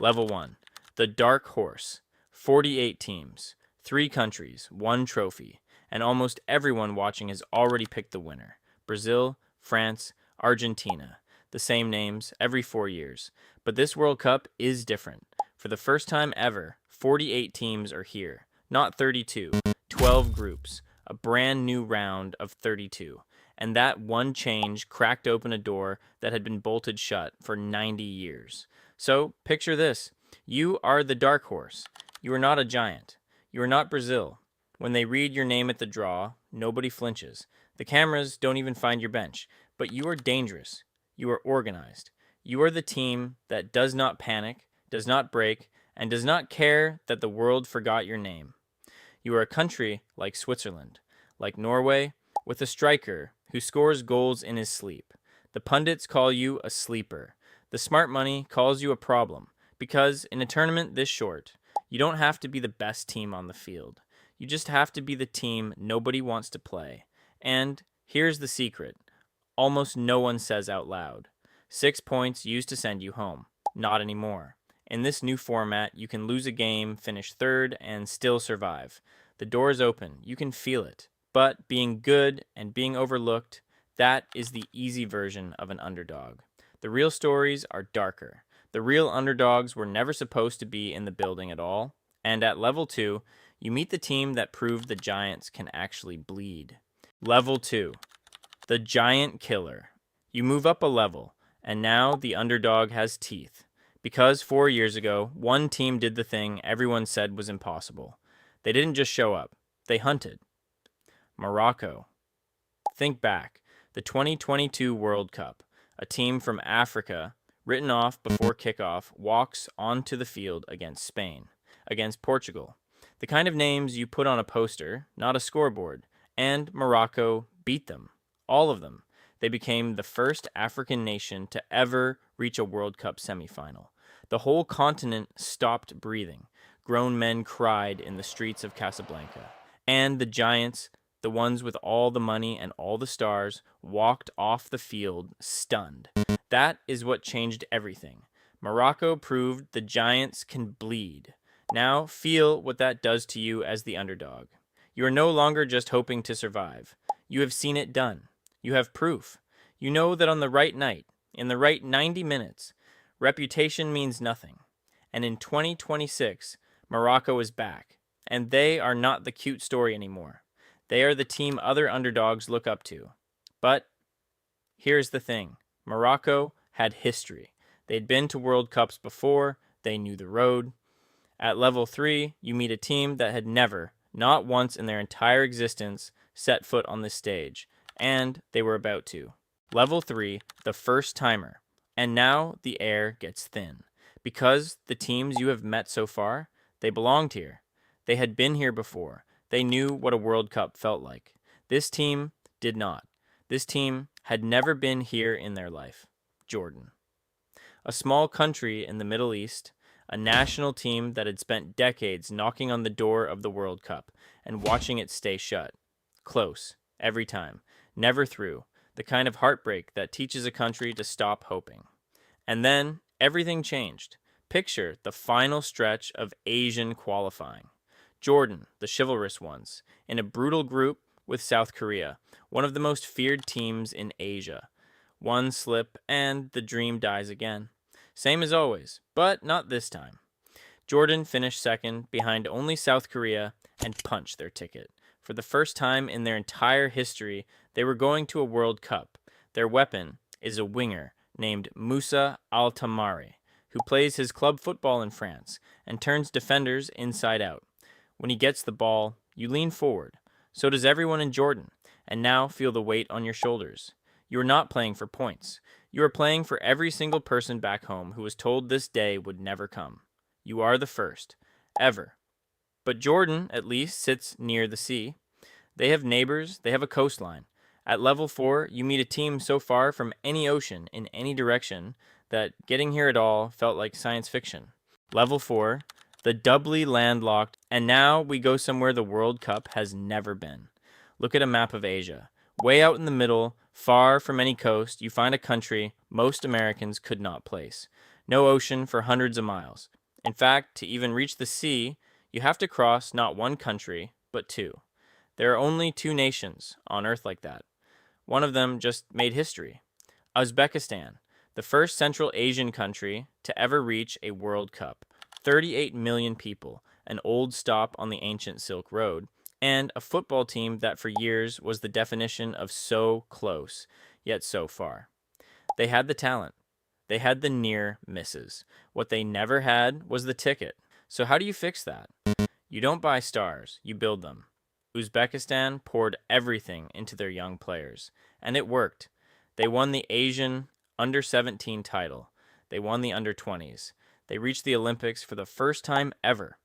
Level 1. The Dark Horse. 48 teams, 3 countries, 1 trophy, and almost everyone watching has already picked the winner. Brazil, France, Argentina. The same names every 4 years. But this World Cup is different. For the first time ever, 48 teams are here. Not 32, 12 groups. A brand new round of 32. And that one change cracked open a door that had been bolted shut for 90 years. So, picture this. You are the dark horse. You are not a giant. You are not Brazil. When they read your name at the draw, nobody flinches. The cameras don't even find your bench. But you are dangerous. You are organized. You are the team that does not panic, does not break, and does not care that the world forgot your name. You are a country like Switzerland, like Norway, with a striker who scores goals in his sleep. The pundits call you a sleeper. The smart money calls you a problem, because in a tournament this short, you don't have to be the best team on the field. You just have to be the team nobody wants to play. And here's the secret. Almost no one says out loud. 6 points used to send you home. Not anymore. In this new format, you can lose a game, finish third, and still survive. The door is open. You can feel it. But being good and being overlooked, that is the easy version of an underdog. The real stories are darker. The real underdogs were never supposed to be in the building at all. And at level 2, you meet the team that proved the giants can actually bleed. Level 2. The Giant Killer. You move up a level, and now the underdog has teeth. Because 4 years ago, one team did the thing everyone said was impossible. They didn't just show up. They hunted. Morocco. Think back. The 2022 World Cup. A team from Africa, written off before kickoff, walks onto the field against Spain, against Portugal. The kind of names you put on a poster, not a scoreboard. And Morocco beat them. All of them. They became the first African nation to ever reach a World Cup semifinal. The whole continent stopped breathing. Grown men cried in the streets of Casablanca. And the giants, the ones with all the money and all the stars, walked off the field stunned. That is what changed everything. Morocco proved the giants can bleed. Now feel what that does to you as the underdog. You are no longer just hoping to survive. You have seen it done. You have proof. You know that on the right night, in the right 90 minutes, reputation means nothing. And in 2026, Morocco is back. And they are not the cute story anymore. They are the team other underdogs look up to. But here's the thing. Morocco had history. They'd been to World Cups before. They knew the road. At level 3, you meet a team that had never, not once in their entire existence, set foot on this stage. And they were about to. Level 3, the first timer. And now the air gets thin. Because the teams you have met so far, they belonged here. They had been here before. They knew what a World Cup felt like. This team did not. This team had never been here in their life. Jordan. A small country in the Middle East, a national team that had spent decades knocking on the door of the World Cup and watching it stay shut. Close, every time. Never through. The kind of heartbreak that teaches a country to stop hoping. And then everything changed. Picture the final stretch of Asian qualifying. Jordan, the chivalrous ones, in a brutal group with South Korea, one of the most feared teams in Asia. One slip and the dream dies again. Same as always, but not this time. Jordan finished second behind only South Korea and punched their ticket. For the first time in their entire history, they were going to a World Cup. Their weapon is a winger named Moussa Altamari, who plays his club football in France and turns defenders inside out. When he gets the ball, you lean forward. So does everyone in Jordan, and now feel the weight on your shoulders. You are not playing for points. You are playing for every single person back home who was told this day would never come. You are the first, ever. But Jordan, at least, sits near the sea. They have neighbors, they have a coastline. At level 4, you meet a team so far from any ocean in any direction that getting here at all felt like science fiction. Level 4, the doubly landlocked, and now we go somewhere the World Cup has never been. Look at a map of Asia. Way out in the middle, far from any coast, you find a country most Americans could not place. No ocean for hundreds of miles. In fact, to even reach the sea, you have to cross not one country, but two. There are only two nations on Earth like that. One of them just made history. Uzbekistan, the first Central Asian country to ever reach a World Cup. 38 million people, an old stop on the ancient Silk Road, and a football team that for years was the definition of so close, yet so far. They had the talent. They had the near misses. What they never had was the ticket. So how do you fix that? You don't buy stars, you build them. Uzbekistan poured everything into their young players, and it worked. They won the Asian under-17 title. They won the under-20s. They reached the Olympics for the first time ever.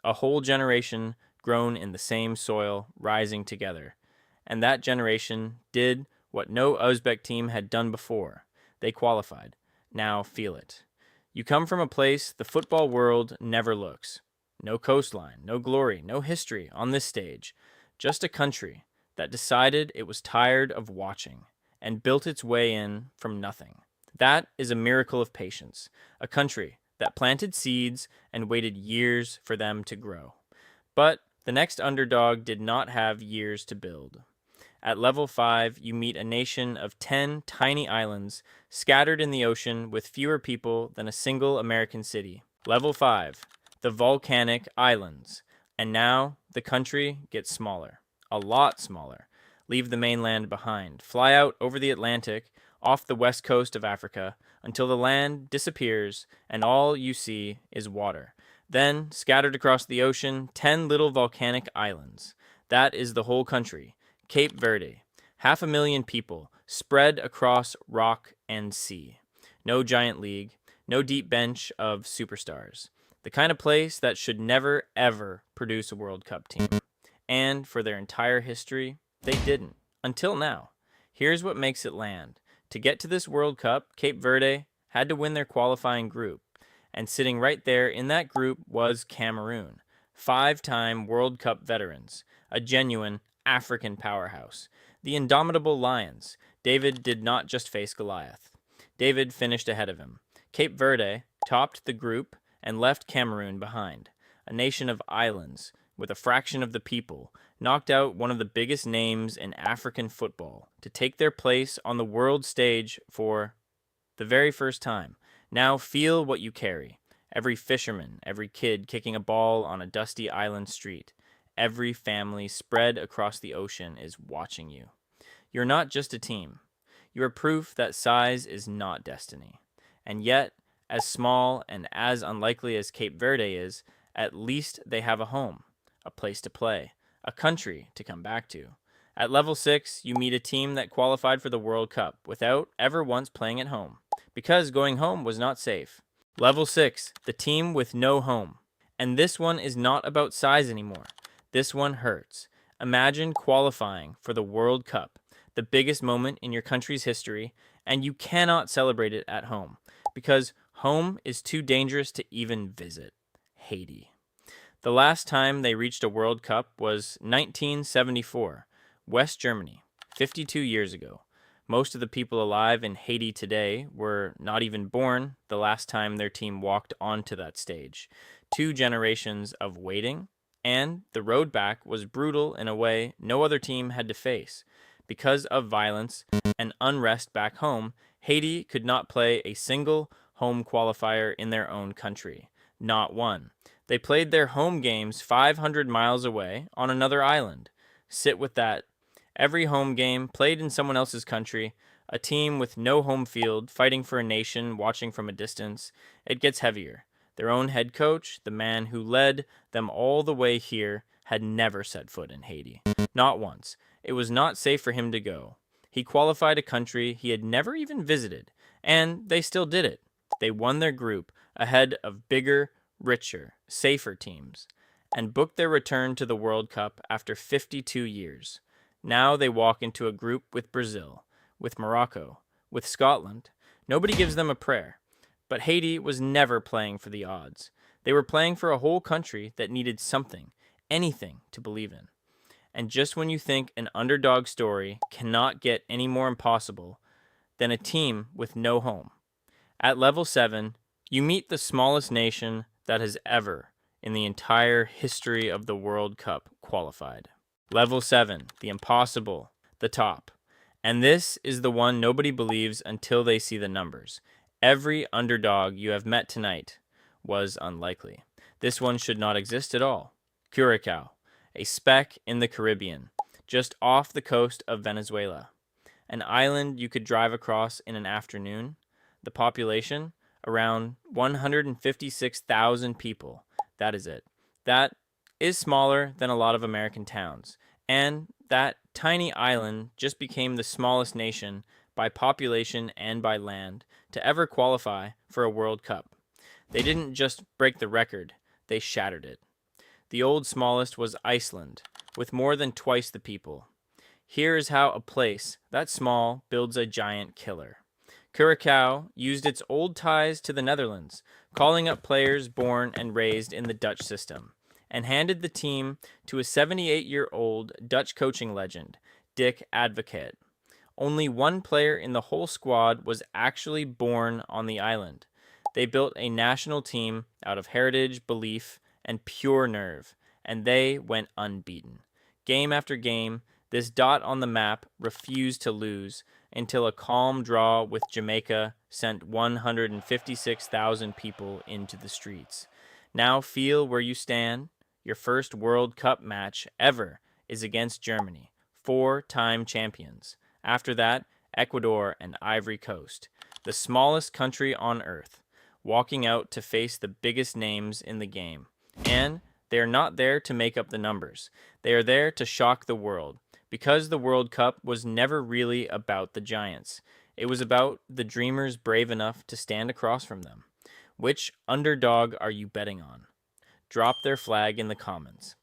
A whole generation grown in the same soil, rising together. And that generation did what no Uzbek team had done before. They qualified. Now feel it. You come from a place the football world never looks. No coastline, no glory, no history on this stage. Just a country that decided it was tired of watching and built its way in from nothing. That is a miracle of patience. A country that planted seeds and waited years for them to grow. But the next underdog did not have years to build. At level 5, you meet a nation of 10 tiny islands scattered in the ocean with fewer people than a single American city. Level 5, the volcanic islands. And now the country gets smaller, a lot smaller. Leave the mainland behind. Fly out over the Atlantic, off the west coast of Africa, until the land disappears and all you see is water. Then, scattered across the ocean, 10 little volcanic islands. That is the whole country. Cape Verde. 500,000 people, spread across rock and sea. No giant league, no deep bench of superstars. The kind of place that should never, ever produce a World Cup team. And for their entire history, they didn't. Until now. Here's what makes it land. To get to this World Cup, Cape Verde had to win their qualifying group. And sitting right there in that group was Cameroon. 5-time World Cup veterans. A genuine African powerhouse. The indomitable Lions. David did not just face Goliath. David finished ahead of him. Cape Verde topped the group and left Cameroon behind. A nation of islands, with a fraction of the people, knocked out one of the biggest names in African football to take their place on the world stage for the very first time. Now feel what you carry. Every fisherman, every kid kicking a ball on a dusty island street. Every family spread across the ocean is watching you. You're not just a team. You are proof that size is not destiny. And yet, as small and as unlikely as Cape Verde is, at least they have a home, a place to play, a country to come back to. At level 6, you meet a team that qualified for the World Cup without ever once playing at home, because going home was not safe. Level 6, the team with no home. And this one is not about size anymore. This one hurts. Imagine qualifying for the World Cup, the biggest moment in your country's history, and you cannot celebrate it at home, because home is too dangerous to even visit. Haiti. The last time they reached a World Cup was 1974, West Germany, 52 years ago. Most of the people alive in Haiti today were not even born the last time their team walked onto that stage. 2 generations of waiting, and the road back was brutal in a way no other team had to face. Because of violence and unrest back home, Haiti could not play a single home qualifier in their own country. Not one. They played their home games 500 miles away on another island. Sit with that. Every home game played in someone else's country, a team with no home field fighting for a nation watching from a distance. It gets heavier. Their own head coach, the man who led them all the way here, had never set foot in Haiti. Not once. It was not safe for him to go. He qualified a country he had never even visited, and they still did it. They won their group ahead of bigger, richer, safer teams, and booked their return to the World Cup after 52 years. Now they walk into a group with Brazil, with Morocco, with Scotland. Nobody gives them a prayer. But Haiti was never playing for the odds. They were playing for a whole country that needed something, anything to believe in. And just when you think an underdog story cannot get any more impossible than a team with no home. At level 7, You meet the smallest nation that has ever, in the entire history of the World Cup, qualified. Level 7, the impossible, the top. And this is the one nobody believes until they see the numbers. Every underdog you have met tonight was unlikely. This one should not exist at all. Curacao, a speck in the Caribbean, just off the coast of Venezuela. An island you could drive across in an afternoon. The population, around 156,000 people. That is it. That is smaller than a lot of American towns. And that tiny island just became the smallest nation by population and by land to ever qualify for a World Cup. They didn't just break the record, they shattered it. The old smallest was Iceland, with more than twice the people. Here is how a place that small builds a giant killer. Curacao used its old ties to the Netherlands, calling up players born and raised in the Dutch system, and handed the team to a 78-year-old Dutch coaching legend, Dick Advocaat. Only one player in the whole squad was actually born on the island. They built a national team out of heritage, belief, and pure nerve, and they went unbeaten. Game after game, this dot on the map refused to lose until a calm draw with Jamaica sent 156,000 people into the streets. Now feel where you stand. Your first World Cup match ever is against Germany, 4-time champions. After that, Ecuador and Ivory Coast, the smallest country on earth, walking out to face the biggest names in the game. And they are not there to make up the numbers. They are there to shock the world, because the World Cup was never really about the giants. It was about the dreamers brave enough to stand across from them. Which underdog are you betting on? Drop their flag in the comments.